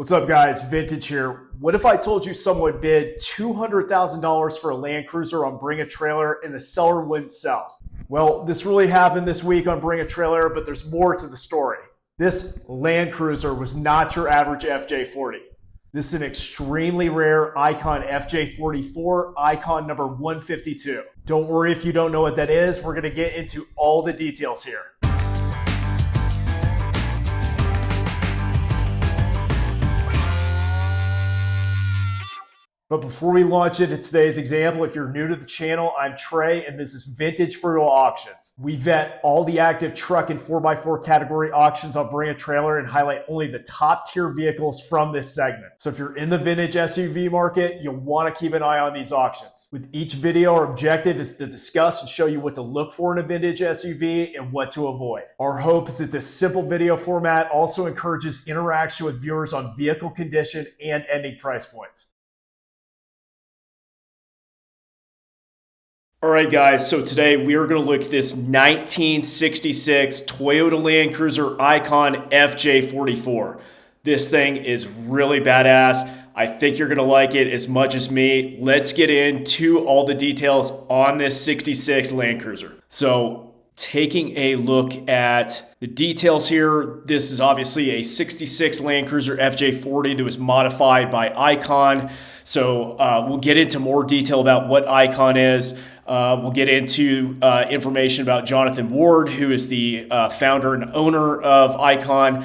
What's up, guys? Vintage here. What if I told you someone bid $200,000 for a Land Cruiser on Bring a Trailer and the seller wouldn't sell? Well, this really happened this week on Bring a Trailer, but there's more to the story. This Land Cruiser was not your average FJ40. This is an extremely rare Icon FJ44, Icon number 152. Don't worry if you don't know what that is. We're going to get into all the details here. But before we launch into today's example, if you're new to the channel, I'm Trey, and this is Vintage Frugal Auctions. We vet all the active truck and 4x4 category auctions on Bring a Trailer and highlight only the top tier vehicles from this segment. So if you're in the vintage SUV market, you'll want to keep an eye on these auctions. With each video, our objective is to discuss and show you what to look for in a vintage SUV and what to avoid. Our hope is that this simple video format also encourages interaction with viewers on vehicle condition and ending price points. All right, guys, so today we are going to look at this 1966 Toyota Land Cruiser Icon FJ44. This thing is really badass. I think you're going to like it as much as me. Let's get into all the details on this 66 Land Cruiser. So taking a look at the details here, this is obviously a 66 Land Cruiser FJ40 that was modified by Icon. So we'll get into more detail about what Icon is. We'll get into information about Jonathan Ward, who is the founder and owner of Icon.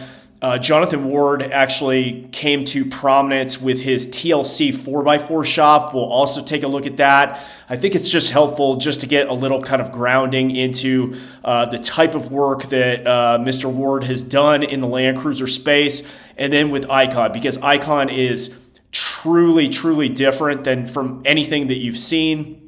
Jonathan Ward actually came to prominence with his TLC 4x4 shop. We'll also take a look at that. I think it's just helpful just to get a little kind of grounding into the type of work that Mr. Ward has done in the Land Cruiser space, and then with Icon, because Icon is truly, truly different than from anything that you've seen.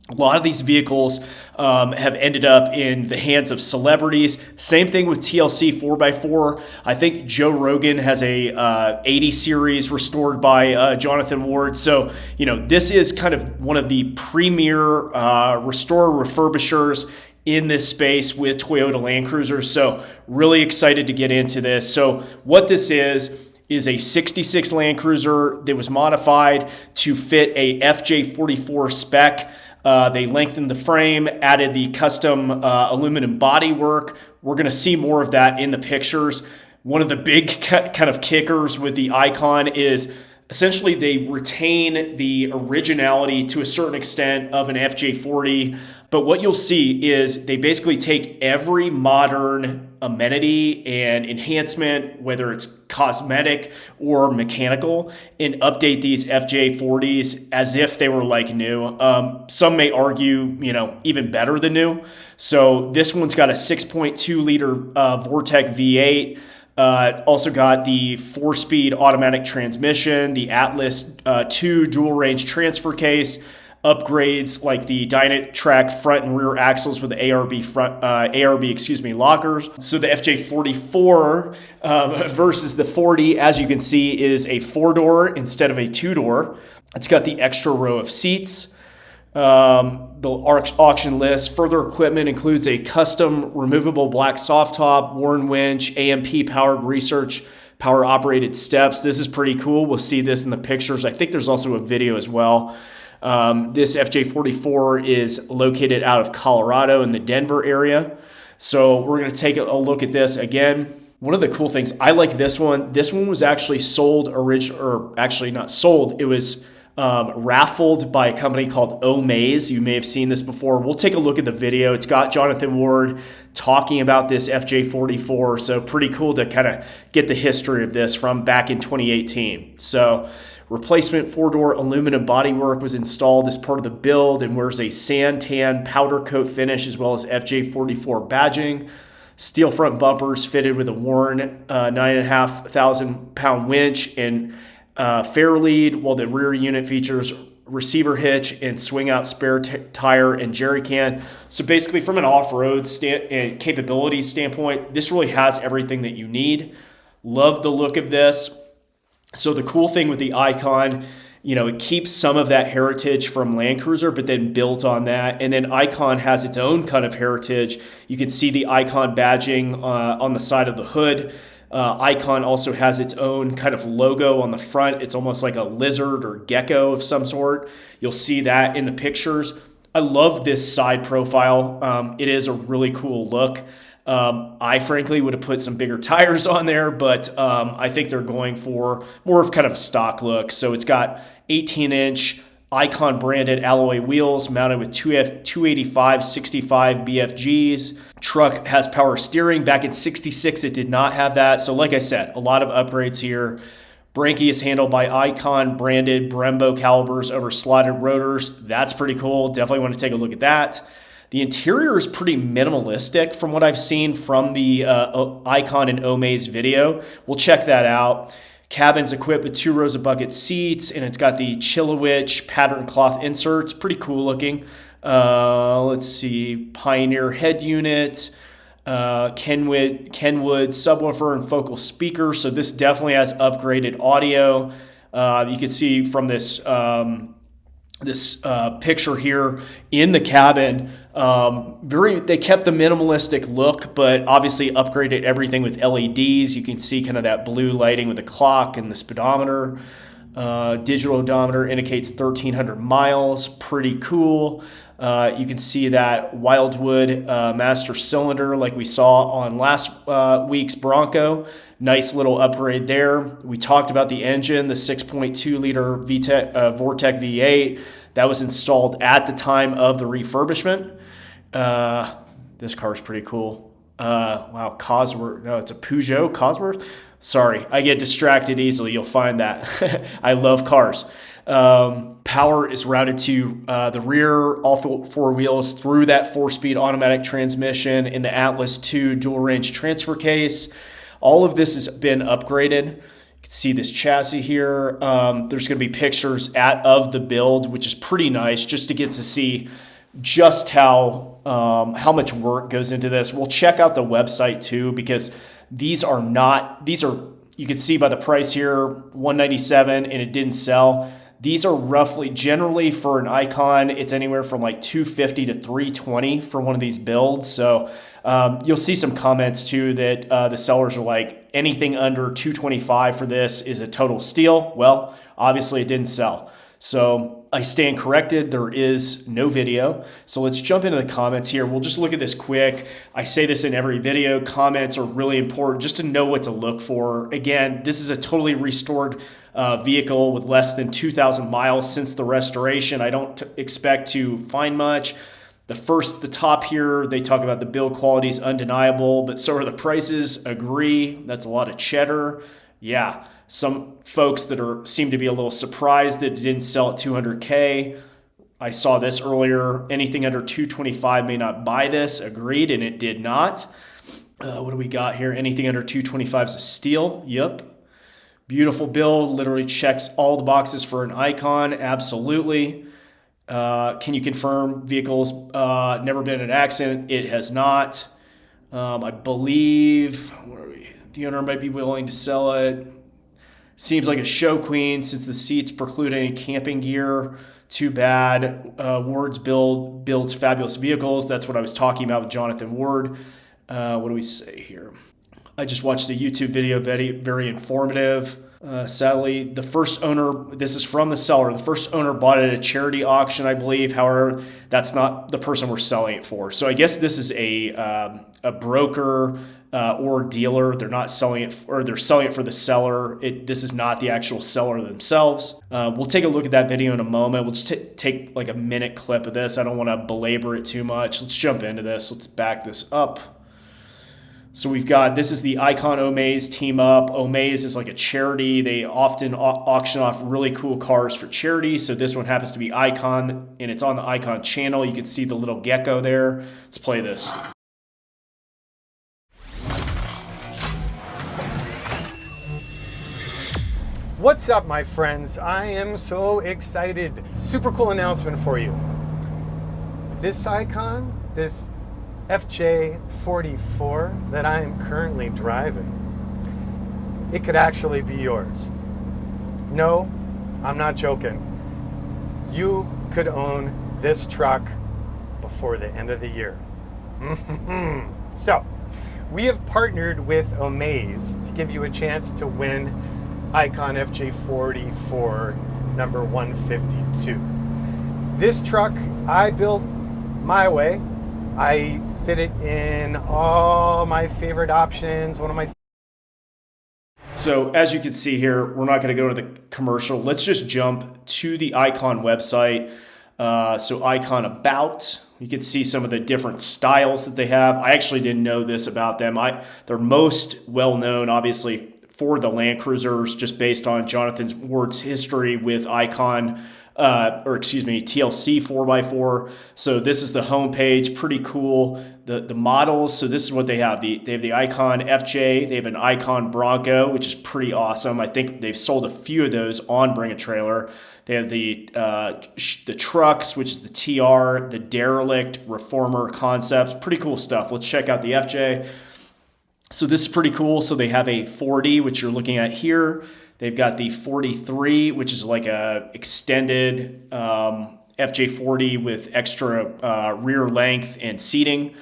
A lot of these vehicles have ended up in the hands of celebrities. Same thing with TLC 4x4. I think Joe Rogan has a 80 series restored by Jonathan Ward. So, you know, this is kind of one of the premier restore refurbishers in this space with Toyota Land Cruisers. So really excited to get into this. So what this is a 66 Land Cruiser that was modified to fit a FJ44 spec. They lengthened the frame, added the custom aluminum bodywork. We're going to see more of that in the pictures. One of the big kind of kickers with the Icon is essentially they retain the originality to a certain extent of an FJ40. But what you'll see is they basically take every modern amenity and enhancement, whether it's cosmetic or mechanical, and update these FJ40s as if they were like new. Some may argue, you know, even better than new. So this one's got a 6.2 liter Vortec V8. Also got the 4-speed automatic transmission, the Atlas 2 dual range transfer case, upgrades like the Dynatrack front and rear axles with the ARB lockers. So the FJ44 versus the 40, as you can see, is a 4-door instead of a 2-door. It's got the extra row of seats. The auction list. Further equipment includes a custom removable black soft top, Warn winch, AMP powered research, power operated steps. This is pretty cool. We'll see this in the pictures. I think there's also a video as well. This FJ44 is located out of Colorado in the Denver area. So we're going to take a look at this again. One of the cool things, I like this one. This one was actually sold or actually not sold. It was raffled by a company called OMAZE. You may have seen this before. We'll take a look at the video. It's got Jonathan Ward talking about this FJ44. So pretty cool to kind of get the history of this from back in 2018. So replacement 4-door aluminum bodywork was installed as part of the build and wears a sand tan powder coat finish as well as FJ44 badging. Steel front bumpers fitted with a Warn 9,500 pound winch and fair lead, while the rear unit features receiver hitch and swing out spare tire and jerry can. So basically from an off-road and capability standpoint, this really has everything that you need. Love the look of this. So the cool thing with the Icon, you know, it keeps some of that heritage from Land Cruiser, but then built on that. And then Icon has its own kind of heritage. You can see the Icon badging on the side of the hood. Icon also has its own kind of logo on the front. It's almost like a lizard or gecko of some sort. You'll see that in the pictures. I love this side profile. It is a really cool look. I frankly would have put some bigger tires on there, but I think they're going for more of kind of a stock look. So it's got 18-inch Icon branded alloy wheels mounted with 285 65 BFGs. Truck has power steering. Back in 66, it did not have that. So like I said, a lot of upgrades here. Branky is handled by Icon branded Brembo calipers over slotted rotors. That's pretty cool. Definitely want to take a look at that. The interior is pretty minimalistic from what I've seen from the Icon and OMAZE video. We'll check that out. Cabin's equipped with 2 rows of bucket seats, and it's got the Chilowich pattern cloth inserts. Pretty cool looking. Let's see, Pioneer head unit, Kenwood subwoofer and focal speaker. So this definitely has upgraded audio. You can see from this picture here in the cabin, they kept the minimalistic look, but obviously upgraded everything with LEDs. You can see kind of that blue lighting with the clock and the speedometer. Digital odometer indicates 1,300 miles. Pretty cool. You can see that Wildwood master cylinder like we saw on last week's Bronco. Nice little upgrade there. We talked about the engine, the 6.2 liter Vortec V8 that was installed at the time of the refurbishment. This car is pretty cool. Wow, Cosworth. No, it's a Peugeot Cosworth. Sorry, I get distracted easily. You'll find that. I love cars. Power is routed to the rear, all 4 wheels through that 4-speed automatic transmission in the Atlas 2 dual-range transfer case. All of this has been upgraded. You can see this chassis here. There's going to be pictures of the build, which is pretty nice, just to get to see just how much work goes into this. We'll check out the website too, because these are you can see by the price here, $197, and it didn't sell. These are roughly, generally for an Icon, it's anywhere from like $250 to $320 for one of these builds. So you'll see some comments too that the sellers are like, anything under $225 for this is a total steal. Well, obviously it didn't sell. So I stand corrected. There is no video. So let's jump into the comments here. We'll just look at this quick. I say this in every video. Comments are really important just to know what to look for. Again, this is a totally restored vehicle with less than 2,000 miles since the restoration. I don't expect to find much. The top here, they talk about the build quality is undeniable, but so are the prices. Agree. That's a lot of cheddar. Yeah. Some folks that seem to be a little surprised that it didn't sell at $200K. I saw this earlier. Anything under $225 may not buy this. Agreed, and it did not. What do we got here? Anything under $225 is a steal. Yep. Beautiful build. Literally checks all the boxes for an Icon. Absolutely. Can you confirm vehicle's never been in an accident? It has not. I believe the owner might be willing to sell it. Seems like a show queen since the seats preclude any camping gear. Too bad. Ward's builds fabulous vehicles. That's what I was talking about with Jonathan Ward. What do we say here? I just watched the YouTube video, very informative. Sadly, the first owner, this is from the seller, the first owner bought it at a charity auction, I believe. However, that's not the person we're selling it for. So I guess this is a broker or dealer. They're not selling it, or they're selling it for the seller. This is not the actual seller themselves. We'll take a look at that video in a moment. We'll just take like a minute clip of this. I don't want to belabor it too much. Let's jump into this. Let's back this up. So we've got, this is the Icon OMAZE team up. OMAZE is like a charity. They often auction off really cool cars for charity. So this one happens to be Icon, and it's on the Icon channel. You can see the little gecko there. Let's play this. What's up, my friends? I am so excited. Super cool announcement for you. This Icon, this FJ44 that I am currently driving, it could actually be yours. No, I'm not joking. You could own this truck before the end of the year. So, We have partnered with OMAZE to give you a chance to win Icon FJ44 number 152. This truck I built my way. I fit it in all my favorite options. So as you can see here, we're not going to go to the commercial. Let's just jump to the Icon website. So Icon About, you can see some of the different styles that they have. I actually didn't know this about them. They're most well known, obviously, for the Land Cruisers, just based on Jonathan Ward's history with Icon, TLC 4x4. So this is the homepage, pretty cool. The models, so this is what they have. They have the Icon FJ, they have an Icon Bronco, which is pretty awesome. I think they've sold a few of those on Bring a Trailer. They have the trucks, which is the TR, the Derelict, Reformer Concepts, pretty cool stuff. Let's check out the FJ. So this is pretty cool. So they have a 40, which you're looking at here. They've got the 43, which is like a extended FJ40 with extra rear length and seating.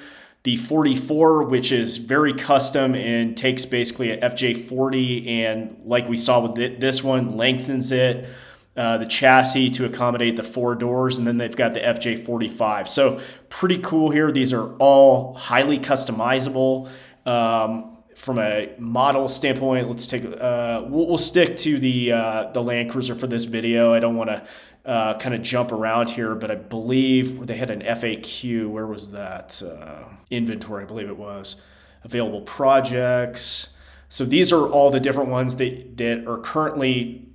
The 44, which is very custom and takes basically a FJ40 and, like we saw with this one, lengthens it. The chassis to accommodate the 4 doors, and then they've got the FJ45. So pretty cool here. These are all highly customizable. From a model standpoint, let's take. We'll stick to the Land Cruiser for this video. I don't want to kind of jump around here, but I believe they had an FAQ. Where was that? Inventory, I believe it was. Available projects. So these are all the different ones that are currently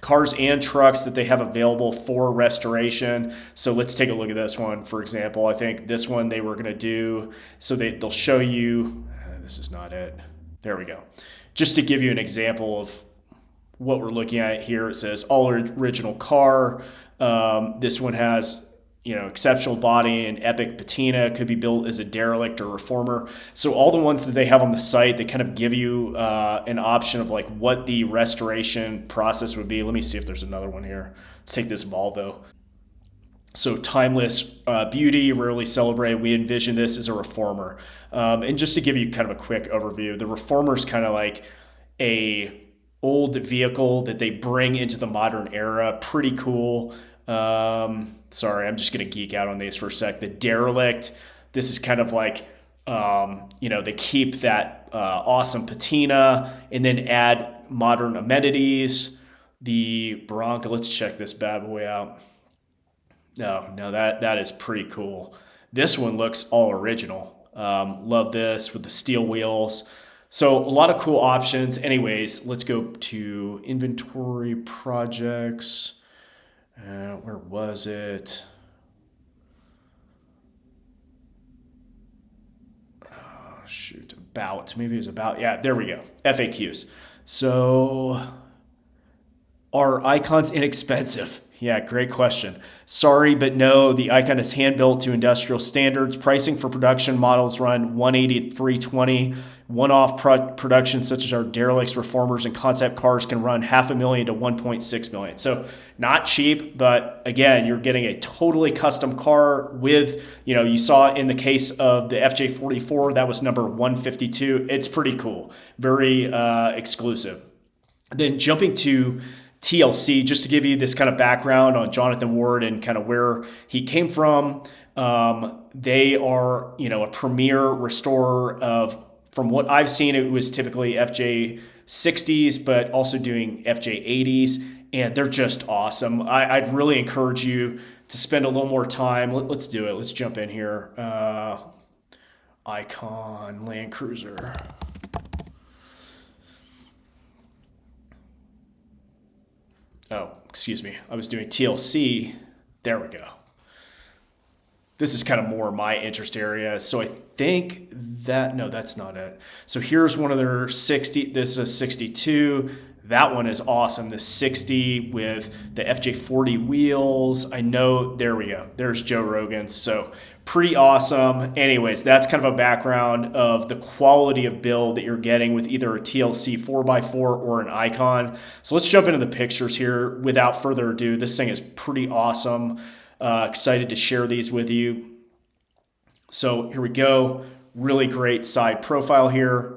cars and trucks that they have available for restoration. So let's take a look at this one, for example. I think this one they were going to do, so they'll show you, this is not it. There we go. Just to give you an example of what we're looking at here, it says all original car. This one has, exceptional body and epic patina, could be built as a Derelict or Reformer. So all the ones that they have on the site, they kind of give you an option of like what the restoration process would be. Let me see if there's another one here. Let's take this Volvo. So timeless beauty, rarely celebrated. We envision this as a Reformer. And just to give you kind of a quick overview, the Reformer is kind of like a old vehicle that they bring into the modern era. Pretty cool. Sorry, I'm just going to geek out on these for a sec. The Derelict, this is kind of like, they keep that awesome patina and then add modern amenities. The Bronco, let's check this bad boy out. No, that is pretty cool. This one looks all original. Love this with the steel wheels. So a lot of cool options. Anyways, let's go to inventory projects. Where was it? Oh, shoot, about. Maybe it was about. Yeah, there we go. FAQs. So are Icons inexpensive? Yeah, great question. Sorry, but no, the Icon is hand-built to industrial standards. Pricing for production models run $180 to $320. One-off production such as our Derelicts, Reformers, and concept cars can run $500,000 to $1.6 million. So not cheap, but again, you're getting a totally custom car with, you saw in the case of the FJ44, that was number 152. It's pretty cool. Very exclusive. Then jumping to TLC, just to give you this kind of background on Jonathan Ward and kind of where he came from. They are, a premier restorer of, from what I've seen, it was typically FJ60s, but also doing FJ80s, and they're just awesome. I'd really encourage you to spend a little more time. Let's do it. Let's jump in here. Icon Land Cruiser. Oh, excuse me. I was doing TLC. There we go. This is kind of more my interest area. So I think no, that's not it. So here's one of their 60. This is a 62. That one is awesome. The 60 with the FJ40 wheels. I know, there we go. There's Joe Rogan's. So pretty awesome. Anyways, that's kind of a background of the quality of build that you're getting with either a TLC 4x4 or an Icon. So let's jump into the pictures here without further ado. This thing is pretty awesome. Excited to share these with you. So here we go. Really great side profile here.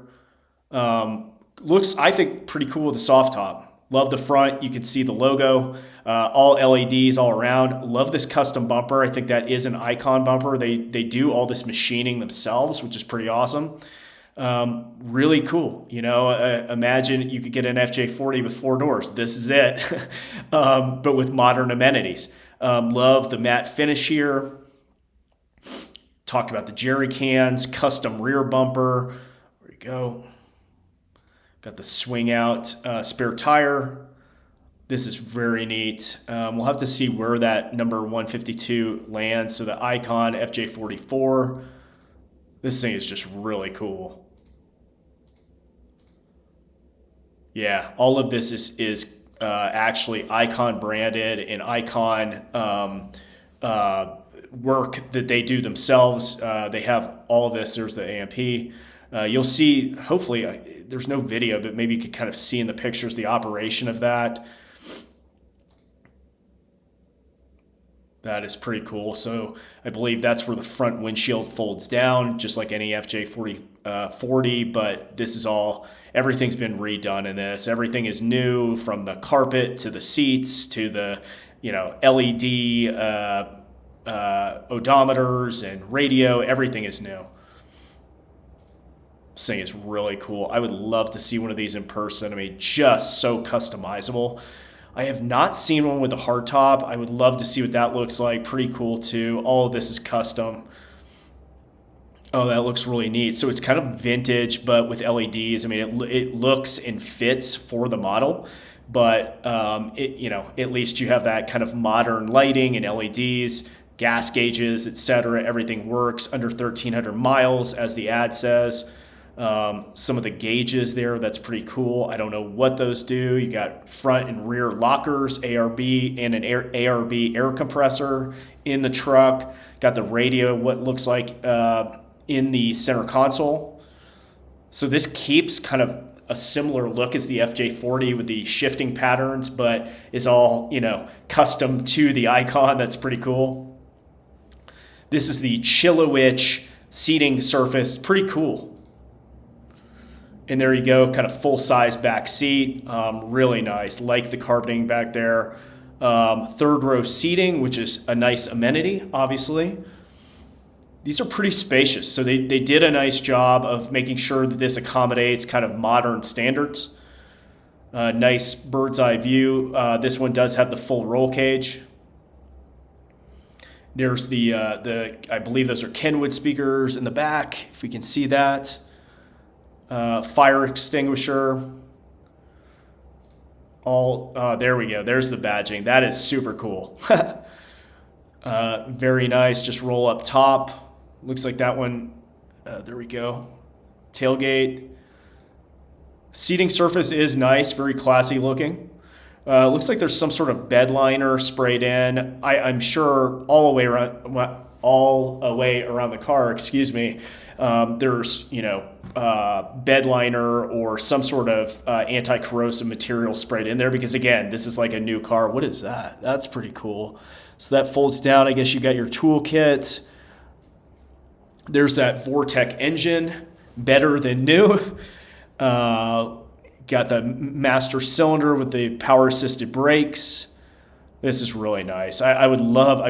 Looks, I think, pretty cool with the soft top. Love the front. You can see the logo, all LEDs all around. Love this custom bumper. I think that is an Icon bumper. They do all this machining themselves, which is pretty awesome. Really cool. You know, imagine you could get an FJ40 with 4 doors. This is it, but with modern amenities. Love the matte finish here. Talked about the jerry cans, custom rear bumper. There we go. Got the swing out spare tire. This is very neat. We'll have to see where that number 152 lands. So the Icon FJ44. This thing is just really cool. Yeah, all of this is actually Icon branded and Icon work that they do themselves. They have all of this. There's the AMP. You'll see, hopefully, there's no video, but maybe you could kind of see in the pictures the operation of that. That is pretty cool. So I believe that's where the front windshield folds down, just like any FJ40, but this is all, everything's been redone in this. Everything is new, from the carpet to the seats to the, you know, LED odometers and radio. Everything is new. This thing is really cool. I would love to see one of these in person. I mean, just so customizable. I have not seen one with a hardtop. I would love to see what that looks like. Pretty cool too. All of this is custom. Oh, that looks really neat. So it's kind of vintage, but with LEDs. I mean, it looks and fits for the model, but you know, at least you have that kind of modern lighting and LEDs, gas gauges, etc. Everything works under 1,300 miles, as the ad says. Some of the gauges there, that's pretty cool. I don't know what those do. You got front and rear lockers, ARB, and an ARB air compressor in the truck. Got the radio, what looks like in the center console. So this keeps kind of a similar look as the FJ40 with the shifting patterns, but is all, you know, custom to the Icon. That's pretty cool. This is the Chillowitch seating surface. Pretty cool. And there you go, kind of full-size back seat. Really nice. Like the carpeting back there. Third row seating, which is a nice amenity, obviously. These are pretty spacious. So they did a nice job of making sure that this accommodates kind of modern standards. Nice bird's eye view. This one does have the full roll cage. There's the I believe those are Kenwood speakers in the back, if we can see that. Fire extinguisher. There we go. There's the badging. That is super cool. Very nice. Just roll up top. Looks like that one. There we go. Tailgate. Seating surface is nice. Very classy looking. Looks like there's some sort of bed liner sprayed in. I'm sure all the way around the car. Excuse me. There's, you know, bed liner or some sort of anti-corrosive material sprayed in there, because again, this is like a new car. What is that? That's pretty cool. So that folds down. I guess you got your toolkit. There's that Vortec engine, better than new. Got the master cylinder with the power assisted brakes. This is really nice. I would love,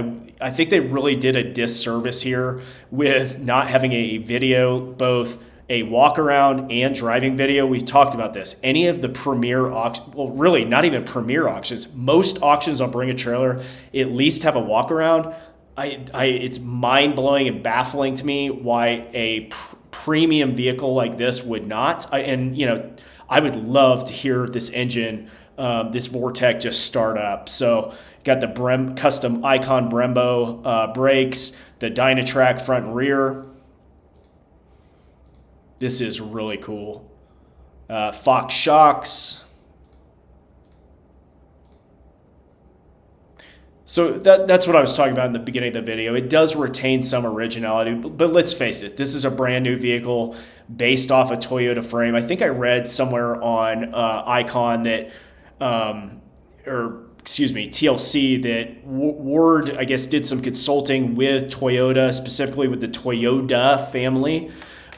I think they really did a disservice here with not having a video, both a walk around and driving video. We talked about this. Any of the premier auctions, well, really not even premier auctions, most auctions on Bring a Trailer at least have a walk around. It's mind blowing and baffling to me why a premium vehicle like this would not. I would love to hear this engine, this Vortec, just start up. So got the custom Icon Brembo brakes, the Dynatrack front and rear. This is really cool. Fox shocks. So that's what I was talking about in the beginning of the video. It does retain some originality, but let's face it, this is a brand new vehicle based off a Toyota frame. I think I read somewhere on Icon that, TLC, that Ward, I guess, did some consulting with Toyota, specifically with the Toyota family,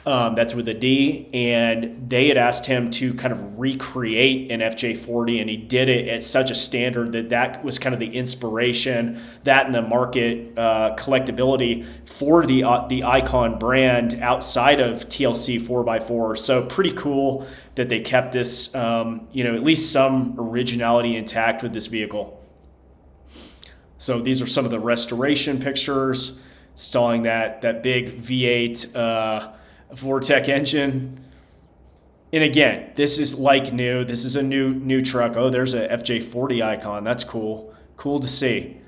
That's with a D, and they had asked him to kind of recreate an FJ40, and he did it at such a standard that was kind of the inspiration, that and the market collectability for the Icon brand outside of TLC 4x4. So pretty cool that they kept this, at least some originality intact with this vehicle. So these are some of the restoration pictures, installing that big V8 Vortec engine. And again, this is like new. This is a new truck. Oh, there's a FJ40 Icon. That's cool. Cool to see.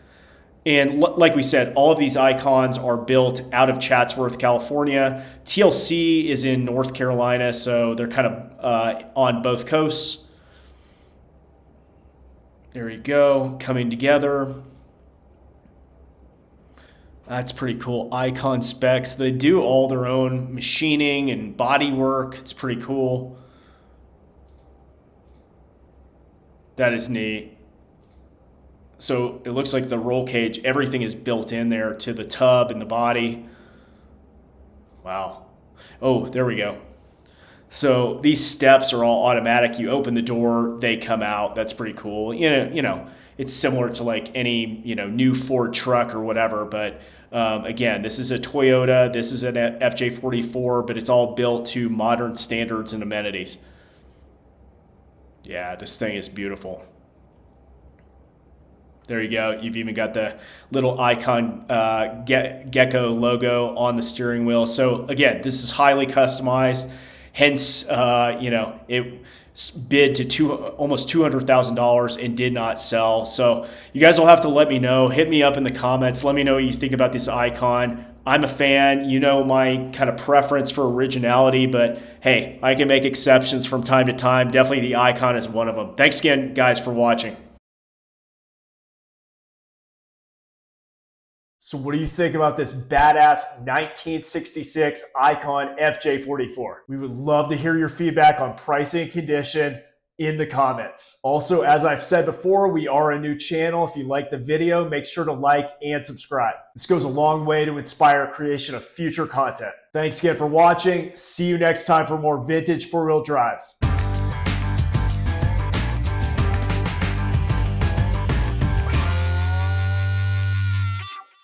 And like we said, all of these Icons are built out of Chatsworth, California. TLC is in North Carolina, so they're kind of on both coasts. There you go, coming together. That's pretty cool. Icon specs. They do all their own machining and body work. It's pretty cool. That is neat. So it looks like the roll cage, everything is built in there to the tub and the body. Wow. Oh, there we go. So these steps are all automatic. You open the door, they come out. That's pretty cool. It's similar to like any, new Ford truck or whatever. But again, this is a Toyota. This is an FJ44, but it's all built to modern standards and amenities. Yeah, this thing is beautiful. There you go. You've even got the little Icon gecko logo on the steering wheel. So again, this is highly customized. Hence, it bid to almost $200,000 and did not sell. So you guys will have to let me know. Hit me up in the comments. Let me know what you think about this Icon. I'm a fan. You know my kind of preference for originality, but hey, I can make exceptions from time to time. Definitely the Icon is one of them. Thanks again, guys, for watching. So what do you think about this badass 1966 Icon FJ44? We would love to hear your feedback on pricing and condition in the comments. Also, as I've said before, we are a new channel. If you like the video, make sure to like and subscribe. This goes a long way to inspire creation of future content. Thanks again for watching. See you next time for more vintage four-wheel drives.